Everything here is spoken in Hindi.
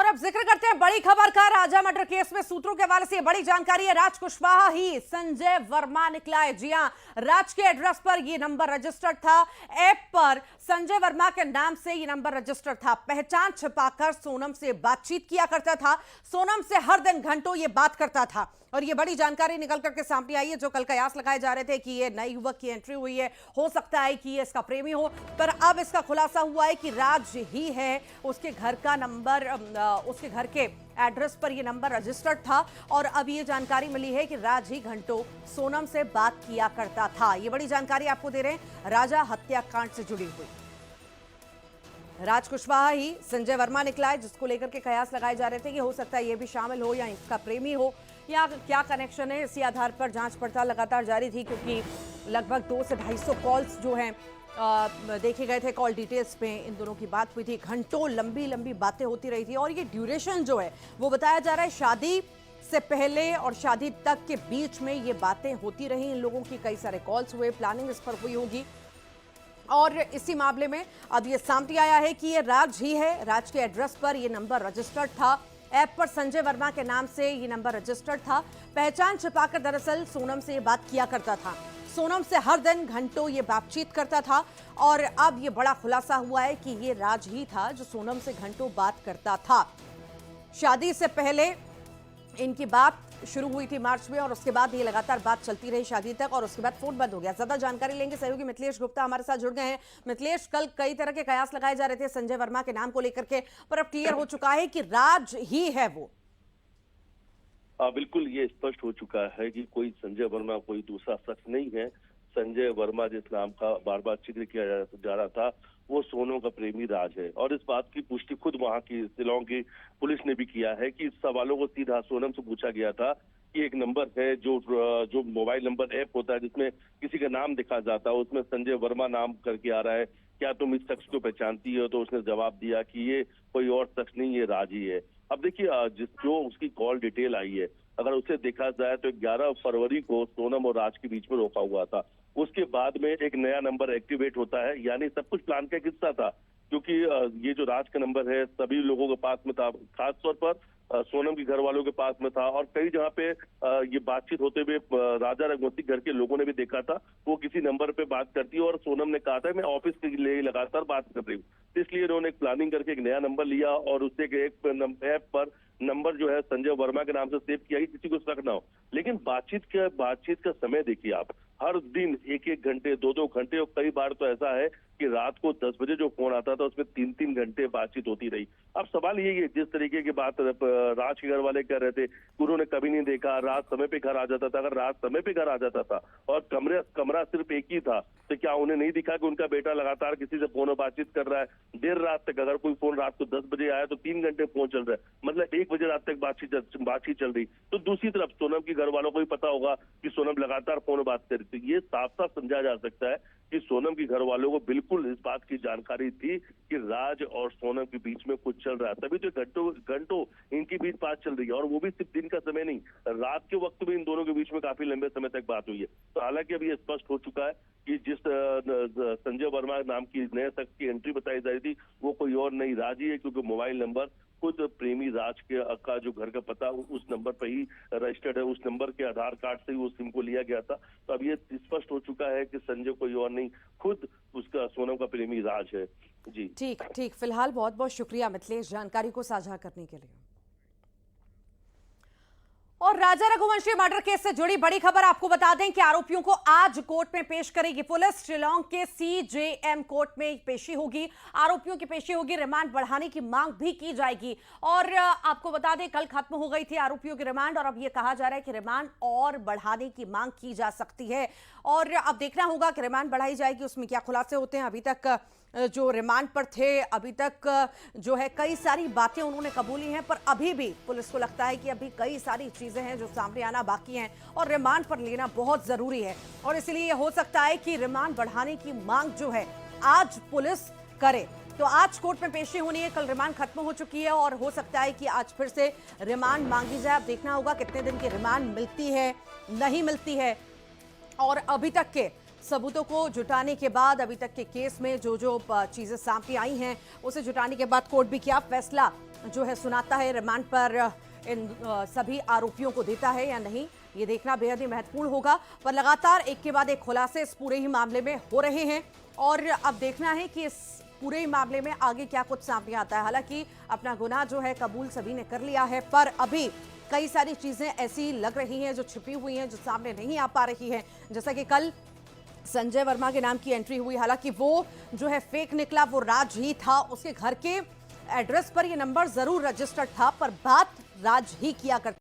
अब जिक्र करते हैं बड़ी खबर का। राजा मर्डर केस में सूत्रों के हवाले से ये बड़ी जानकारी है। राज कुशवाहा ही संजय वर्मा निकला है। जी हां, राज के एड्रेस पर ये नंबर रजिस्टर्ड था। ऐप पर संजय वर्मा के नाम से ये नंबर रजिस्टर्ड था। पहचान छिपाकर सोनम से बातचीत किया करता था। सोनम से हर दिन घंटों ये बात करता था। और ये बड़ी जानकारी निकल करके सामने आई है। जो कल कयास लगाए जा रहे थे कि ये नए युवक की एंट्री हुई है, हो सकता है कि ये इसका प्रेमी हो, पर अब इसका खुलासा हुआ है कि राज ही है। उसके घर का नंबर, उसके घर के एड्रेस पर ये नंबर रजिस्टर्ड था। और अब ये जानकारी मिली है कि राज ही घंटों सोनम से बात किया करता था। ये बड़ी जानकारी आपको दे रहे हैं राजा हत्याकांड से जुड़ी हुई। राज कुशवाहा ही संजय वर्मा निकला है, जिसको लेकर के कयास लगाए जा रहे थे कि हो सकता है ये भी शामिल हो या इसका प्रेमी हो, या क्या कनेक्शन है। इसी आधार पर जांच पड़ताल लगातार जारी थी, क्योंकि लगभग 200 से 250 कॉल्स जो हैं देखे गए थे। कॉल डिटेल्स पे इन दोनों की बात हुई थी। घंटों लंबी लंबी बातें होती रही थी। और ये ड्यूरेशन जो है वो बताया जा रहा है शादी से पहले और शादी तक के बीच में ये बातें होती रही। इन लोगों की कई सारे कॉल्स हुए, प्लानिंग इस पर हुई होगी। और इसी मामले में अब ये सामने आया है कि ये राज ही है। राज के एड्रेस पर ये नंबर रजिस्टर्ड था। ऐप पर संजय वर्मा के नाम से ये नंबर रजिस्टर्ड था। पहचान छिपाकर दरअसल सोनम से ये बात किया करता था। सोनम से हर दिन घंटों ये बातचीत करता था। और अब ये बड़ा खुलासा हुआ है कि ये राज ही था जो सोनम से घंटों बात करता था। शादी से पहले इनकी बात शुरू हुई थी मार्च में, और उसके बाद ये लगातार बात चलती रही शादी तक, और उसके बाद फोन बंद हो गया। ज्यादा जानकारी लेंगे, सहयोगी मिथिलेश गुप्ता हमारे साथ जुड़ गए हैं। मिथिलेश, कल कई तरह के कयास लगाए जा रहे थे संजय वर्मा के नाम को लेकर के, पर अब क्लियर हो चुका है कि राज ही है वो। बिल्कुल ये स्पष्ट हो चुका है कि कोई संजय वर्मा कोई दूसरा शख्स नहीं है। संजय वर्मा जिस नाम का बार बार जिक्र किया जा रहा था, वो सोनम का प्रेमी राज है। और इस बात की पुष्टि खुद वहां की शिलांग की पुलिस ने भी किया है कि इस सवालों को सीधा सोनम से पूछा गया था कि एक नंबर है जो मोबाइल नंबर ऐप होता है जिसमें किसी का नाम दिखा जाता है, उसमें संजय वर्मा नाम करके आ रहा है, क्या तुम इस शख्स को पहचानती हो? तो उसने जवाब दिया कि ये कोई और शख्स नहीं, ये राज ही है। अब देखिए जो उसकी कॉल डिटेल आई है, अगर उसे देखा जाए तो 11 फरवरी को सोनम और राज के बीच में रोका हुआ था। उसके बाद में एक नया नंबर एक्टिवेट होता है, यानी सब कुछ प्लान का एक हिस्सा था, क्योंकि ये जो राज का नंबर है सभी लोगों के पास में था, खासतौर पर सोनम के घर वालों के पास में था। और कई जगह पे ये बातचीत होते हुए राजा रघुवंशी घर के लोगों ने भी देखा था, वो किसी नंबर पे बात करती है और सोनम ने कहा था मैं ऑफिस के लिए लगातार बात कर रही हूँ। इसलिए उन्होंने एक प्लानिंग करके एक नया नंबर लिया और उससे एक ऐप पर नंबर जो है संजय वर्मा के नाम से सेव किया कि किसी को शक ना हो। लेकिन बातचीत का समय देखिए आप, हर दिन एक एक घंटे, दो दो घंटे, और कई बार तो ऐसा है कि रात को 10 बजे जो फोन आता था उसमें 3-3 घंटे बातचीत होती रही। अब सवाल यही है, जिस तरीके की बात राज के घर वाले कह रहे थे कि उन्होंने कभी नहीं देखा, रात समय पे घर आ जाता था। अगर रात समय पे घर आ जाता था और कमरा सिर्फ एक ही था, तो क्या उन्हें नहीं दिखा कि उनका बेटा लगातार किसी से फोन पर बातचीत कर रहा है देर रात तक? अगर कोई फोन रात को 10 बजे आया तो 3 घंटे फोन चल रहा है, मतलब 1 बजे रात तक बातचीत चल रही। तो दूसरी तरफ सोनम के घर वालों को भी पता होगा कि सोनम लगातार फोन बात कर रही थी। ये साफ साफ समझा जा सकता है कि सोनम के घर वालों को बिल्कुल इस बात की जानकारी थी कि राज और सोनम के बीच में कुछ चल रहा है, तभी तो घंटों इनके बीच बात चल रही है। और वो भी सिर्फ दिन का समय नहीं, रात के वक्त में इन दोनों के बीच में काफी लंबे समय तक बात हुई है। तो हालांकि अब ये स्पष्ट हो चुका है कि जिस संजय वर्मा नाम की नए शख्स की एंट्री बताई जा रही थी, वो कोई और नहीं, राज ही है, क्योंकि मोबाइल नंबर खुद प्रेमी राज का जो घर का पता उस नंबर पर ही रजिस्टर्ड है। उस नंबर के आधार कार्ड से ही उस सिम को लिया गया था। तो अब ये स्पष्ट हो चुका है कि संजय कोई और नहीं, खुद उसका सोनम का प्रेमी राज है। जी ठीक। फिलहाल बहुत बहुत शुक्रिया मिथिलेश जानकारी को साझा करने के लिए। और राजा रघुवंशी मर्डर केस से जुड़ी बड़ी खबर आपको बता दें कि आरोपियों को आज कोर्ट में पेश करेगी पुलिस। शिलांग के CJM कोर्ट में पेशी होगी, आरोपियों की पेशी होगी, रिमांड बढ़ाने की मांग भी की जाएगी। और आपको बता दें कल खत्म हो गई थी आरोपियों की रिमांड, और अब यह कहा जा रहा है कि रिमांड और बढ़ाने की मांग की जा सकती है। और अब देखना होगा कि रिमांड बढ़ाई जाएगी, उसमें क्या खुलासे होते हैं। अभी तक जो रिमांड पर थे, अभी तक जो है कई सारी बातें उन्होंने कबूली हैं, पर अभी भी पुलिस को लगता है कि अभी कई सारी चीजें हैं जो सामने आना बाकी हैं और रिमांड पर लेना बहुत जरूरी है। और इसलिए हो सकता है कि रिमांड बढ़ाने की मांग जो है आज पुलिस करे। तो आज कोर्ट में पेशी होनी है, कल रिमांड खत्म हो चुकी है और हो सकता है कि आज फिर से रिमांड मांगी जाए। अब देखना होगा कितने दिन की रिमांड मिलती है, नहीं मिलती है। और अभी तक के सबूतों को जुटाने के बाद अभी तक के केस में जो चीजें सामने आई हैं उसे जुटाने के बाद कोर्ट भी क्या फैसला जो है सुनाता है, रिमांड पर इन सभी आरोपियों को देता है या नहीं, ये देखना बेहद ही महत्वपूर्ण होगा। पर लगातार एक के बाद एक खुलासे इस पूरे ही मामले में हो रहे हैं और अब देखना है कि इस पूरे ही मामले में आगे क्या कुछ सामने आता है। हालांकि अपना गुनाह जो है कबूल सभी ने कर लिया है, पर अभी कई सारी चीजें ऐसी लग रही हैं जो छिपी हुई हैं, जो सामने नहीं आ पा रही है। जैसा कि कल संजय वर्मा के नाम की एंट्री हुई, हालांकि वो जो है फेक निकला, वो राज ही था। उसके घर के एड्रेस पर ये नंबर जरूर रजिस्टर्ड था, पर बात राज ही किया करता